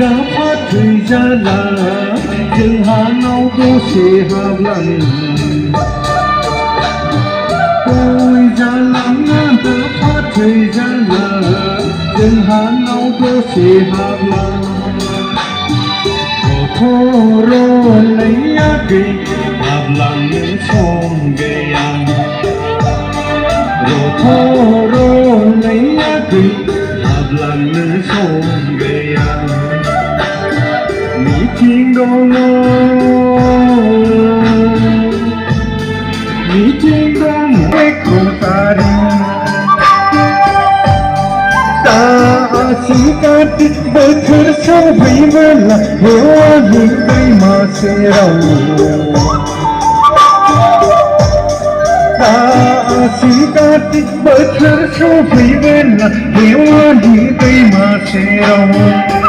đã phát thời gian là dừng hà nâu đô xê hà lăng tôi ra lăng đã phát thời gian là dừng hà nâu đô xê hà lăng thô rô lấy á kỳ hà lăng sông gầy thô rô lấy á kỳ lần nữa sông về mỹ thiên đô ngô mỹ thiên đô ngô cô ta đi ta xin ca tích bơ thơ sâu vây vơ là hiểu những cây mà sẽ rau xin ca tích bơ thơ sâu vây vơ là hiểu những cây mà sẽ rau